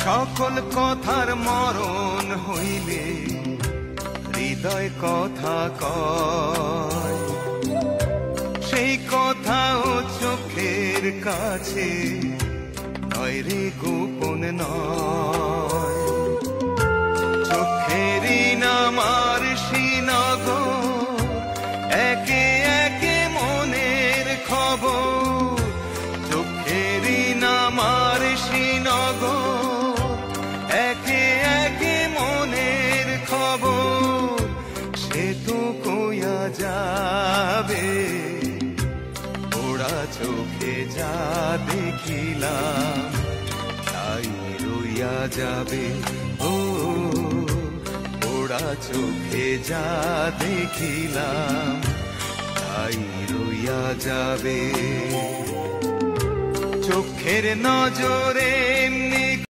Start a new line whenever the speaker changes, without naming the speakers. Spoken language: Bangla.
সকল কথার মরণ হইলে হৃদয় কথা কয়, সেই কথাও চোখের কাছে নয় রে, গোপন নয়। চোখেরই নামার শ্রীনগর, একে একে মনের খবর। চোখেরই নামার শ্রীনগর, একে একে মনের খবর। সে তো কইয়া যাবে, ওরা চোখে যা দেখিলাম তাই রইয়া যাবে। ও ওরা চোখে যা দেখিলাম তাই রইয়া যাবে। চোখের নজরে